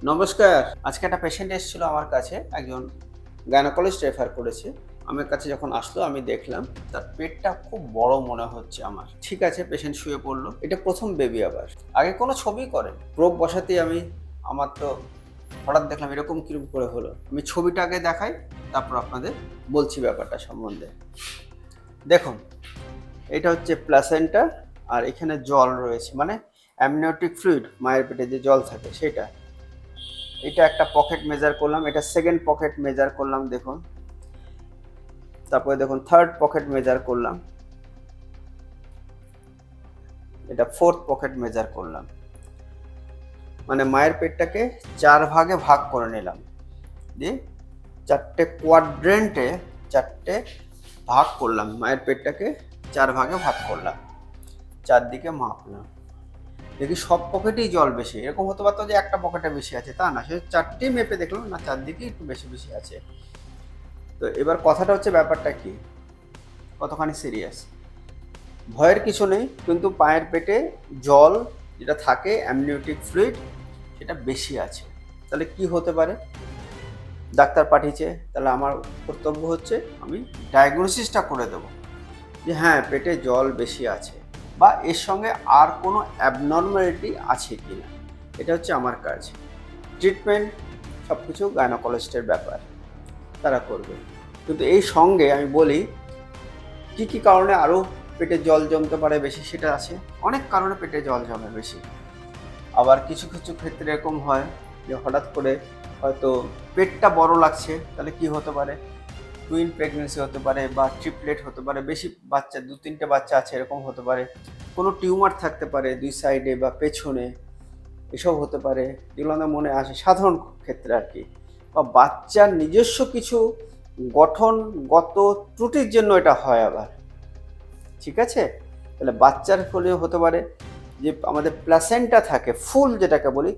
নমস্কার। আজকে একটা পেশেন্ট এসেছিল আমার কাছে, একজন গাইনোকোলজিস্ট রেফার করেছে। আমার কাছে যখন আসলো আমি দেখলাম তার পেটটা খুব বড় মনে হচ্ছে আমার। ঠিক আছে, পেশেন্ট শুয়ে পড়লো। এটা প্রথম বেবি আবার। আগে কোনো ছবি করেন। প্রোব বসাতেই আমার তো হঠাৎ দেখলাম এরকম কিরকম করে হলো। আমি ছবিটা আগে দেখাই, তারপর আপনাদের বলছি ব্যাপারটা সম্বন্ধে। দেখুন, এটা হচ্ছে প্লাসেন্টা আর এখানে জল রয়েছে, মানে অ্যামনিওটিক ফ্লুইড, মায়ের পেটে যে জল থাকে সেটা। এটা একটা পকেট মেজার করলাম, এটা সেকেন্ড পকেট মেজার করলাম দেখুন। তারপরে দেখুন থার্ড পকেট মেজার করলাম, এটা ফোর্থ পকেট মেজার করলাম। মানে মায়ের পেটটাকে 4 ভাগে ভাগ করে নিলাম, দিয়ে 4টে কোয়াড্রেন্টে 4টে ভাগ করলাম। মায়ের পেটটাকে 4 ভাগে ভাগ করলাম, চারদিকে মাপলাম। দেখি সব পকেটেই জল বেশি। এরকম হতে পারতো যে একটা পকেটে বেশি আছে, তা না, সে 4টেই মেপে দেখলাম না, চারদিকেই একটু বেশি বেশি আছে। তো এবার কথাটা হচ্ছে ব্যাপারটা কি, কতখানি সিরিয়াস। ভয়ের কিছু নেই, কিন্তু পায়ের পেটে জল যেটা থাকে অ্যামনিওটিক ফ্লুইড সেটা বেশি আছে। তাহলে কি হতে পারে? ডাক্তার পাঠিয়েছে, তাহলে আমার কর্তব্য হচ্ছে আমি ডায়াগনোসিসটা করে দেবো যে হ্যাঁ পেটে জল বেশি আছে, বা এর সঙ্গে আর কোনো অ্যাবনর্মালিটি আছে কি না। এটা হচ্ছে আমার কাজ। ট্রিটমেন্ট সব কিছু গাইনোকোলজিস্টের ব্যাপার, তারা করবে। কিন্তু এই সঙ্গে আমি বলি কী কী কারণে আরও পেটে জল জমতে পারে বেশি, সেটা আছে। অনেক কারণে পেটে জল জমে বেশি। আবার কিছু কিছু ক্ষেত্রে এরকম হয় যে হঠাৎ করে হয়তো পেটটা বড় লাগছে, তাহলে কি হতে পারে? টুইন প্রেগনেন্সি হতে পারে, বা ট্রিপলেট হতে পারে, বেশি বাচ্চা, 2-3টে বাচ্চা আছে এরকম হতে পারে। কোনো টিউমার থাকতে পারে 2 সাইডে বা পেছনে, এসব হতে পারে, যেগুলো আমাদের মনে আসে সাধারণ ক্ষেত্রে আর কি। বা বাচ্চার নিজস্ব কিছু গঠনগত ত্রুটির জন্য এটা হয় আবার, ঠিক আছে? তাহলে বাচ্চার হলেও হতে পারে যে আমাদের প্লাসেন্টা থাকে ফুল যেটাকে বলি,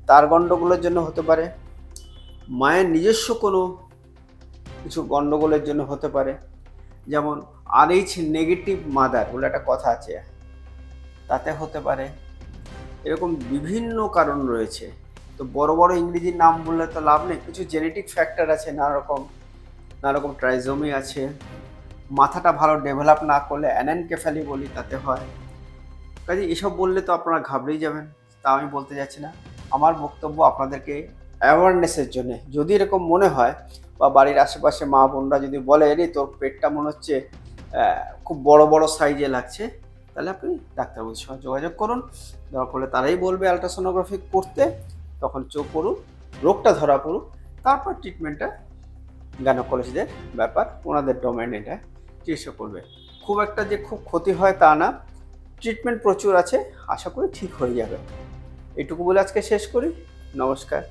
তার গণ্ডগোলের জন্য হতে পারে। মায়ের নিজস্ব কোনো কিছু গণ্ডগোলের জন্য হতে পারে, যেমন RH নেগেটিভ মাদার বলে একটা কথা আছে, তাতে হতে পারে। এরকম বিভিন্ন কারণ রয়েছে। তো বড় বড় ইংরেজি নাম বললে তো লাভ নেই, কিছু জেনেটিক ফ্যাক্টর আছে, নানা রকম ট্রাইজোমি আছে। মাথাটা ভালো ডেভেলপ না করলে অ্যানেনকেফালি বলি, তাতে হয়। কাজে এসব বললে তো আপনারা ঘাবড়েই যাবেন, তা আমি বলতে যাচ্ছি না। আমার বক্তব্য আপনাদেরকে অ্যাওয়ারনেসের জন্যে। যদি এরকম মনে হয় বা বাড়ির আশেপাশে মা বোনরা যদি বলে রে তোর পেটটা মনে হচ্ছে খুব বড় বড় সাইজে লাগছে, তাহলে আপনি ডাক্তারবাবুর সঙ্গে যোগাযোগ করুন। দরকার পড়লে তারাই বলবে আলট্রাসোনোগ্রাফি করতে, তখন চোখ পড়ুক, রোগটা ধরা পড়ুক, তারপর ট্রিটমেন্টটা গাইনোকোলজিস্টদের ব্যাপার, ওনাদের ডোমেন, এটা চিকিৎসা করবে। খুব একটা যে খুব ক্ষতি হয় তা না, ট্রিটমেন্ট প্রচুর আছে, আশা করি ঠিক হয়ে যাবে। এটুকু বলে আজকে শেষ করি। নমস্কার।